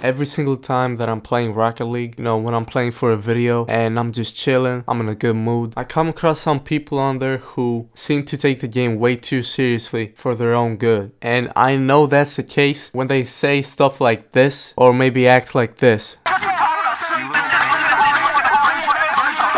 every single time that I'm playing Rocket League, you know, when I'm playing for a video and I'm just chilling, I'm in a good mood, I come across some people on there who seem to take the game way too seriously for their own good. And I know that's the case when they say stuff like this or maybe act like this.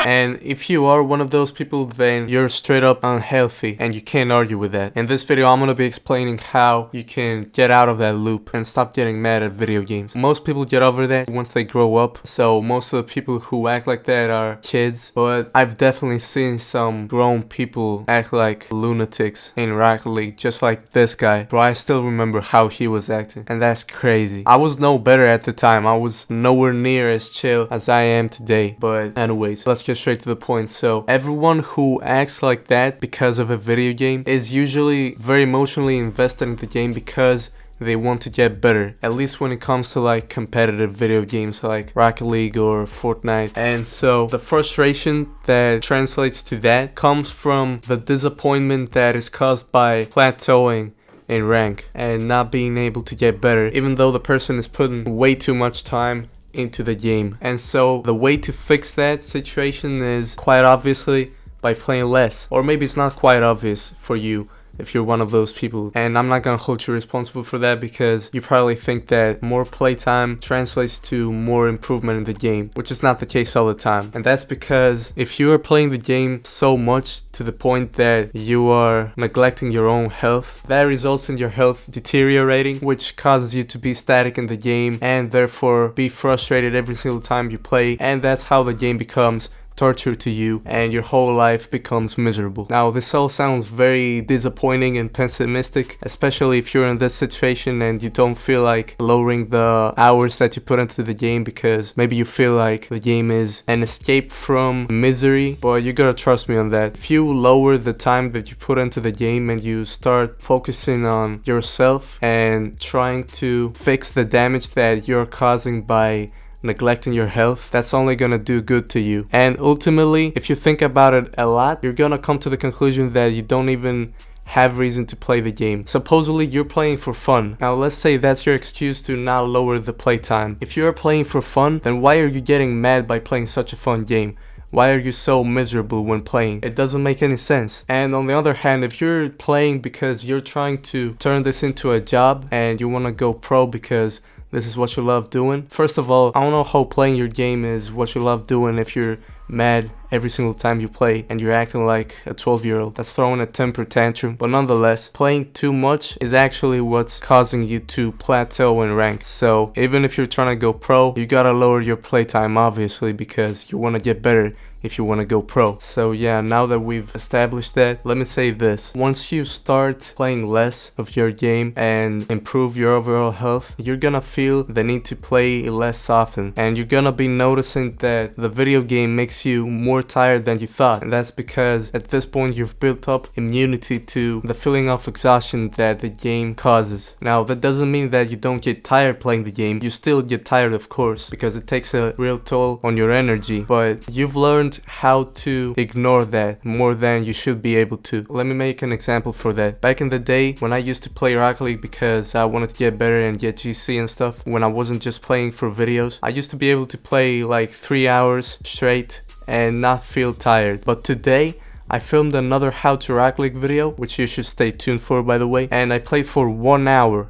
And if you are one of those people, then you're straight up unhealthy and you can't argue with that. In this video, I'm going to be explaining how you can get out of that loop and stop getting mad at video games. Most people get over that once they grow up, so most of the people who act like that are kids, but I've definitely seen some grown people act like lunatics in Rocket League, just like this guy. Bro, I still remember how he was acting, and that's crazy. I was no better at the time. I was nowhere near as chill as I am today, but anyways, let's get straight to the point. So everyone who acts like that because of a video game is usually very emotionally invested in the game because they want to get better, at least when it comes to like competitive video games like Rocket League or Fortnite. And so the frustration that translates to that comes from the disappointment that is caused by plateauing in rank and not being able to get better, even though the person is putting way too much time into the game. And so the way to fix that situation is quite obviously by playing less, or maybe it's not quite obvious for you if you're one of those people, and I'm not gonna hold you responsible for that because you probably think that more playtime translates to more improvement in the game, which is not the case all the time. And that's because if you are playing the game so much to the point that you are neglecting your own health, that results in your health deteriorating, which causes you to be static in the game and therefore be frustrated every single time you play, and that's how the game becomes torture to you and your whole life becomes miserable. Now, this all sounds very disappointing and pessimistic, especially if you're in this situation and you don't feel like lowering the hours that you put into the game because maybe you feel like the game is an escape from misery. But you gotta trust me on that. If you lower the time that you put into the game and you start focusing on yourself and trying to fix the damage that you're causing by neglecting your health, that's only gonna do good to you. And ultimately, if you think about it a lot, you're gonna come to the conclusion that you don't even have reason to play the game. Supposedly you're playing for fun. Now let's say that's your excuse to not lower the playtime. If you're playing for fun, then why are you getting mad by playing such a fun game? Why are you so miserable when playing? It doesn't make any sense. And on the other hand, if you're playing because you're trying to turn this into a job and you want to go pro because this is what you love doing. First of all, I don't know how playing your game is what you love doing if you're mad every single time you play and you're acting like a 12-year-old that's throwing a temper tantrum. But nonetheless, playing too much is actually what's causing you to plateau in rank. So even if you're trying to go pro, you gotta lower your playtime obviously because you want to get better if you want to go pro. So yeah, now that we've established that, let me say this. Once you start playing less of your game and improve your overall health, you're gonna feel the need to play less often, and you're gonna be noticing that the video game makes you more tired than you thought. And that's because at this point you've built up immunity to the feeling of exhaustion that the game causes. Now that doesn't mean that you don't get tired playing the game. You still get tired, of course, because it takes a real toll on your energy, but you've learned how to ignore that more than you should be able to. Let me make an example for that. Back in the day when I used to play Rocket League because I wanted to get better and get GC and stuff, when I wasn't just playing for videos, I used to be able to play like 3 hours straight and not feel tired. But today I filmed another How to Rocket League video, which you should stay tuned for, by the way, and I played for 1 hour,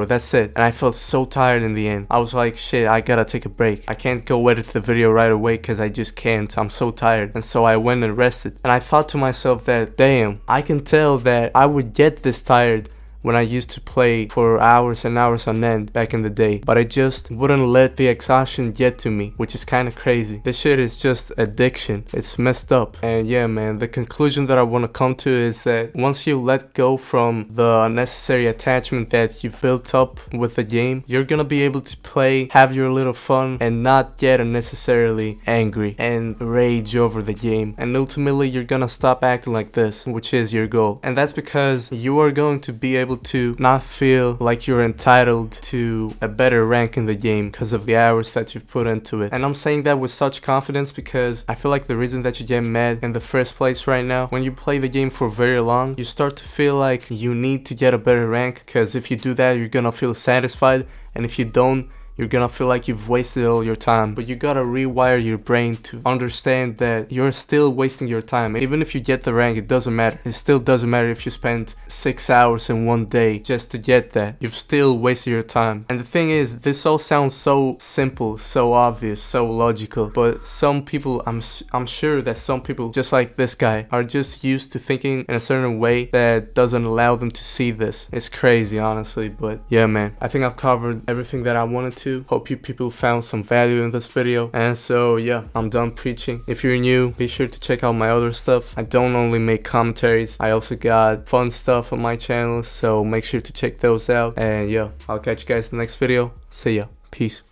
that's it, and I felt so tired in the end. I was like, shit, I gotta take a break. I can't go edit the video right away because I just can't. I'm so tired. And so I went and rested, and I thought to myself that, damn, I can tell that I would get this tired when I used to play for hours and hours on end back in the day, but I just wouldn't let the exhaustion get to me, which is kind of crazy. This shit is just addiction. It's messed up. And yeah, man, the conclusion that I want to come to is that once you let go from the unnecessary attachment that you built up with the game, you're gonna be able to play, have your little fun, and not get unnecessarily angry and rage over the game. And ultimately, you're gonna stop acting like this, which is your goal. And that's because you are going to be able to not feel like you're entitled to a better rank in the game because of the hours that you've put into it. And I'm saying that with such confidence because I feel like the reason that you get mad in the first place right now, when you play the game for very long, you start to feel like you need to get a better rank, because if you do that, you're gonna feel satisfied, and if you don't, You're gonna feel like you've wasted all your time, but you gotta rewire your brain to understand that you're still wasting your time. Even if you get the rank, it doesn't matter. It still doesn't matter if you spend 6 hours in one day just to get that. You've still wasted your time. And the thing is, this all sounds so simple, so obvious, so logical, but some people, I'm sure that some people just like this guy are just used to thinking in a certain way that doesn't allow them to see this. It's crazy, honestly, but yeah, man, I think I've covered everything that I wanted to. Hope you people found some value in this video, and so yeah, I'm done preaching. If you're new, be sure to check out my other stuff. I don't only make commentaries, I also got fun stuff on my channel, so make sure to check those out. And yeah, I'll catch you guys in the next video. See ya. Peace.